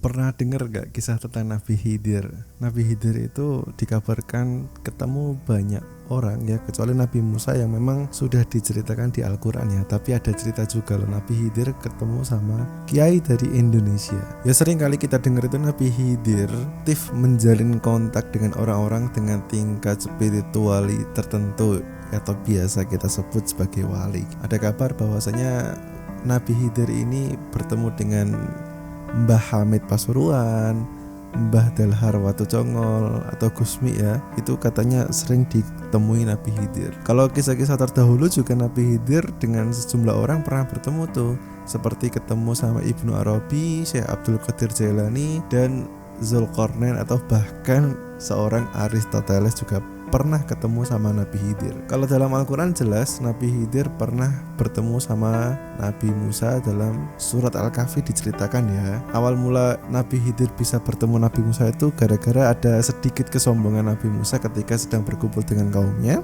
Pernah dengar gak kisah tentang Nabi Khidir? Nabi Khidir itu dikabarkan ketemu banyak orang ya, kecuali Nabi Musa yang memang sudah diceritakan di Al-Quran ya. Tapi ada cerita juga loh, Nabi Khidir ketemu sama kiai dari Indonesia. Ya sering kali kita dengar itu Nabi Khidir aktif menjalin kontak dengan orang-orang dengan tingkat spirituali tertentu atau biasa kita sebut sebagai wali. Ada kabar bahwasanya Nabi Khidir ini bertemu dengan Mbah Hamid Pasuruan, Mbah Dalhar Watu Congol atau Gusmi ya, itu katanya sering ditemui Nabi Khidir. Kalau kisah-kisah terdahulu juga Nabi Khidir dengan sejumlah orang pernah bertemu tuh, seperti ketemu sama Ibnu Arabi, Syekh Abdul Qadir Jailani, dan Zulkarnain atau bahkan seorang Aristoteles juga pernah ketemu sama Nabi Khidir. Kalau dalam Al-Quran jelas Nabi Khidir pernah bertemu sama Nabi Musa. Dalam surat Al-Kahfi diceritakan ya, awal mula Nabi Khidir bisa bertemu Nabi Musa itu gara-gara ada sedikit kesombongan Nabi Musa ketika sedang berkumpul dengan kaumnya.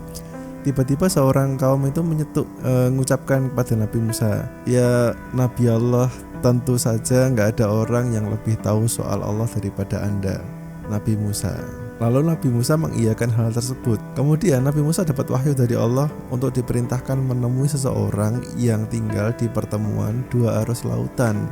Tiba-tiba seorang kaum itu mengucapkan kepada Nabi Musa, "Ya Nabi Allah, tentu saja gak ada orang yang lebih tahu soal Allah daripada Anda, Nabi Musa." Lalu Nabi Musa mengiyakan hal tersebut. Kemudian Nabi Musa dapat wahyu dari Allah untuk diperintahkan menemui seseorang yang tinggal di pertemuan dua arus lautan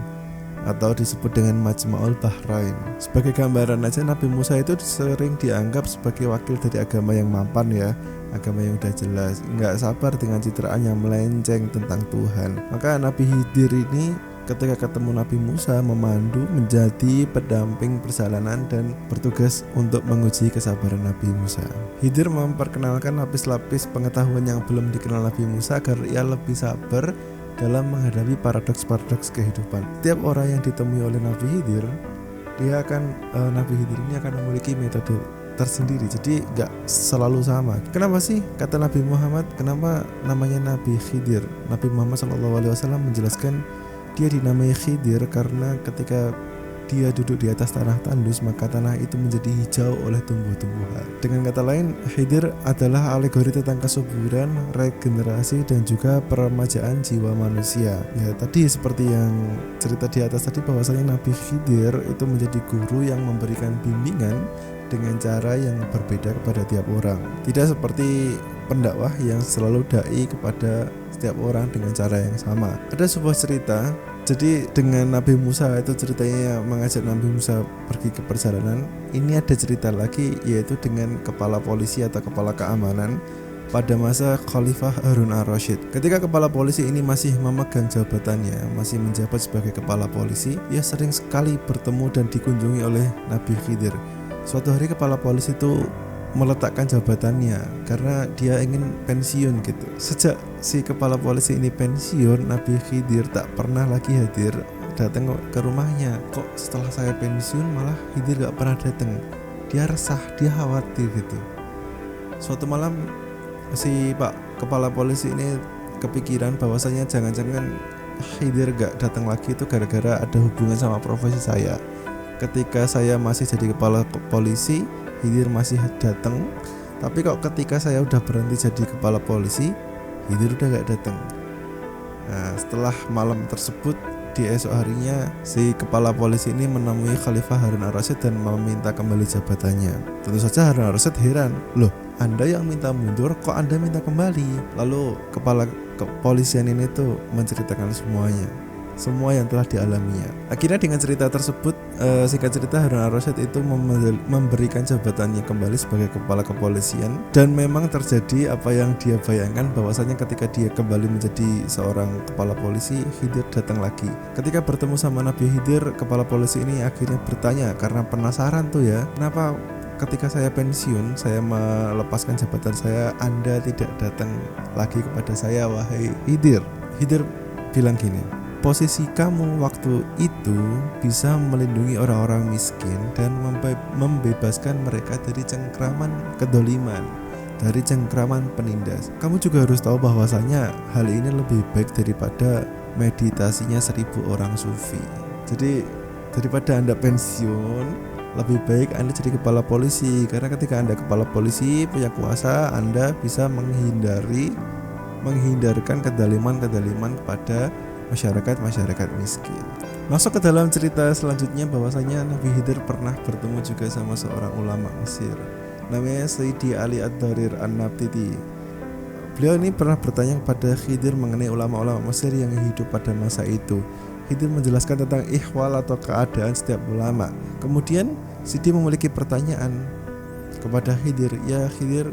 atau disebut dengan Majma'ul Bahrain. Sebagai gambaran aja, Nabi Musa itu sering dianggap sebagai wakil dari agama yang mapan ya, agama yang udah jelas, nggak sabar dengan citraan yang melenceng tentang Tuhan. Maka Nabi Khidir ini ketika ketemu Nabi Musa memandu, menjadi pendamping perjalanan dan bertugas untuk menguji kesabaran Nabi Musa. Khidir memperkenalkan lapis-lapis pengetahuan yang belum dikenal Nabi Musa agar ia lebih sabar dalam menghadapi paradoks-paradoks kehidupan. Setiap orang yang ditemui oleh Nabi Khidir, Nabi Khidir ini akan memiliki metode tersendiri, jadi gak selalu sama. Kenapa sih kata Nabi Muhammad, kenapa namanya Nabi Khidir? Nabi Muhammad SAW menjelaskan dia dinamai Khidir karena ketika dia duduk di atas tanah tandus, maka tanah itu menjadi hijau oleh tumbuh-tumbuhan. Dengan kata lain, Khidir adalah alegori tentang kesuburan, regenerasi, dan juga peremajaan jiwa manusia. Ya tadi seperti yang cerita di atas tadi, bahwasanya Nabi Khidir itu menjadi guru yang memberikan bimbingan dengan cara yang berbeda kepada tiap orang. Tidak seperti pendakwah yang selalu dai kepada setiap orang dengan cara yang sama. Ada sebuah cerita, jadi dengan Nabi Musa itu ceritanya mengajak Nabi Musa pergi ke perjalanan. Ini ada cerita lagi, yaitu dengan kepala polisi atau kepala keamanan pada masa Khalifah Harun ar-Rasyid. Ketika kepala polisi ini masih memegang jabatannya, masih menjabat sebagai kepala polisi, ia sering sekali bertemu dan dikunjungi oleh Nabi Khidir. Suatu hari kepala polisi itu meletakkan jabatannya karena dia ingin pensiun gitu. Sejak si kepala polisi ini pensiun, Nabi Khidir tak pernah lagi hadir datang ke rumahnya. Kok setelah saya pensiun malah Khidir gak pernah datang? Dia resah, dia khawatir gitu. Suatu malam si Pak kepala polisi ini kepikiran bahwasanya jangan-jangan Khidir gak datang lagi itu gara-gara ada hubungan sama profesi saya. Ketika saya masih jadi kepala polisi, Khidir masih datang, tapi kok ketika saya udah berhenti jadi kepala polisi, Khidir udah gak datang. Nah, setelah malam tersebut, di esok harinya si kepala polisi ini menemui Khalifah Harun ar-Rasyid dan meminta kembali jabatannya. Tentu saja Harun ar-Rasyid heran, loh Anda yang minta mundur, kok Anda minta kembali? Lalu kepala kepolisian ini tuh menceritakan semuanya, semua yang telah dialaminya. Akhirnya dengan cerita tersebut, singkat cerita, Harun ar-Rasyid itu memberikan jabatannya kembali sebagai kepala kepolisian. Dan memang terjadi apa yang dia bayangkan, bahwasanya ketika dia kembali menjadi seorang kepala polisi, Khidir datang lagi. Ketika bertemu sama Nabi Khidir, kepala polisi ini akhirnya bertanya karena penasaran tuh ya, kenapa ketika saya pensiun, saya melepaskan jabatan saya, Anda tidak datang lagi kepada saya, wahai Khidir? Khidir bilang gini, posisi kamu waktu itu bisa melindungi orang-orang miskin dan membebaskan mereka dari cengkraman kedoliman, dari cengkraman penindas. Kamu juga harus tahu bahwasanya hal ini lebih baik daripada meditasinya 1000 orang sufi. Jadi daripada Anda pensiun, lebih baik Anda jadi kepala polisi, karena ketika Anda kepala polisi punya kuasa, Anda bisa menghindarkan kedaliman kepada masyarakat miskin. Masuk ke dalam cerita selanjutnya bahwasanya Nabi Khidir pernah bertemu juga sama seorang ulama Mesir, namanya Sayyidi Ali Ad-Darir An-Nabtiti. Beliau ini pernah bertanya kepada Khidir mengenai ulama-ulama Mesir yang hidup pada masa itu. Khidir menjelaskan tentang ihwal atau keadaan setiap ulama. Kemudian Sidi memiliki pertanyaan kepada Khidir, ya Khidir,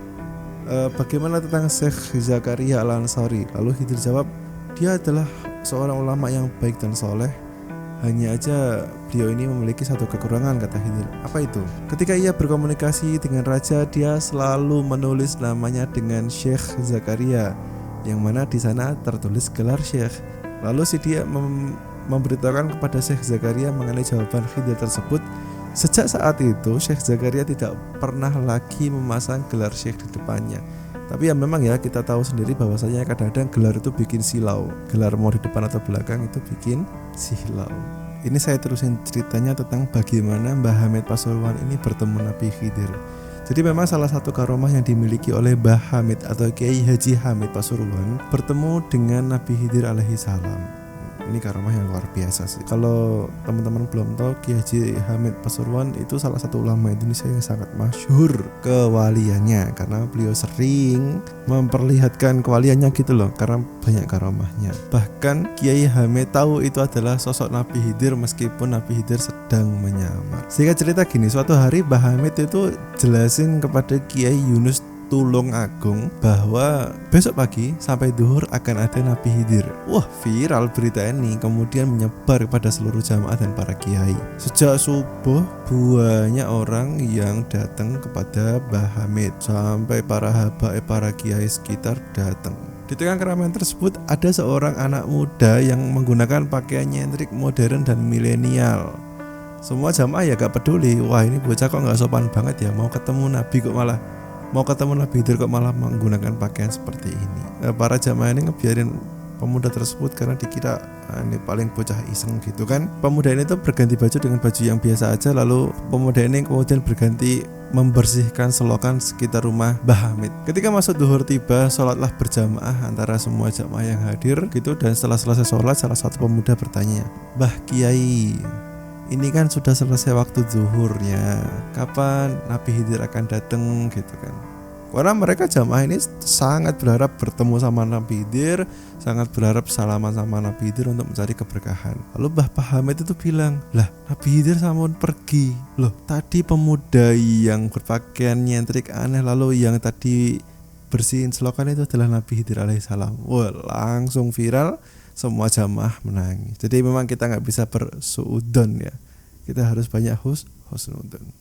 bagaimana tentang Syekh Zakaria Al-Ansari? Lalu Khidir jawab, dia adalah seorang ulama yang baik dan soleh. Hanya aja beliau ini memiliki satu kekurangan, kata Khidir. Apa itu? Ketika ia berkomunikasi dengan raja, dia selalu menulis namanya dengan Syekh Zakaria, yang mana di sana tertulis gelar Syekh. Lalu si dia memberitahukan kepada Syekh Zakaria mengenai jawaban Khidir tersebut. Sejak saat itu Syekh Zakaria tidak pernah lagi memasang gelar Syekh di depannya. Tapi ya memang ya kita tahu sendiri bahwasanya kadang-kadang gelar itu bikin silau. Gelar mau di depan atau belakang itu bikin silau. Ini saya terusin ceritanya tentang bagaimana Mbah Hamid Pasuruan ini bertemu Nabi Khidir. Jadi memang salah satu karomah yang dimiliki oleh Mbah Hamid atau Kiai Haji Hamid Pasuruan bertemu dengan Nabi Khidir alaihi salam. Ini karomah yang luar biasa sih. Kalau teman-teman belum tahu, Kiai Haji Hamid Pasuruan itu salah satu ulama Indonesia yang sangat masyhur kewaliannya, karena beliau sering memperlihatkan kewaliannya gitu loh, karena banyak karomahnya. Bahkan Kiai Hamid tahu itu adalah sosok Nabi Khidir meskipun Nabi Khidir sedang menyamar. Sehingga cerita gini, suatu hari Mbah Hamid itu jelasin kepada Kiai Yunus Tulung Agung bahwa besok pagi sampai duhur akan ada Nabi Khidir. Wah, viral berita ini, kemudian menyebar kepada seluruh jamaah dan para kiai. Sejak subuh banyak orang yang datang kepada Mbah Hamid, sampai para habaib, para kiai sekitar datang. Di tengah keramaian tersebut ada seorang anak muda yang menggunakan pakaian nyentrik modern dan milenial. Semua jamaah ya gak peduli, wah ini bocah kok gak sopan banget ya, mau ketemu Nabi Khidir kok malah menggunakan pakaian seperti ini. Para jamaah ini ngebiarin pemuda tersebut karena dikira ini paling bocah iseng gitu kan. Pemuda ini tuh berganti baju dengan baju yang biasa aja, lalu pemuda ini kemudian berganti membersihkan selokan sekitar rumah Mbah Hamid. Ketika masuk duhur tiba, sholatlah berjamaah antara semua jamaah yang hadir gitu, dan setelah selesai sholat salah satu pemuda bertanya, "Mbah Kiai, ini kan sudah selesai waktu zuhurnya, kapan Nabi Khidir akan datang?" gitu kan. Karena mereka jamaah ini sangat berharap bertemu sama Nabi Khidir, sangat berharap salaman sama Nabi Khidir untuk mencari keberkahan. Lalu Mbah Hamid itu bilang, "Lah, Nabi Khidir sampun pergi. Loh, tadi pemuda yang berpakaian nyentrik aneh lalu yang tadi bersihin selokan itu adalah Nabi Khidir alaihissalam." Wah, langsung viral. Semua jamaah menangis. Jadi memang kita nggak bisa bersuudon ya. Kita harus banyak husnudon.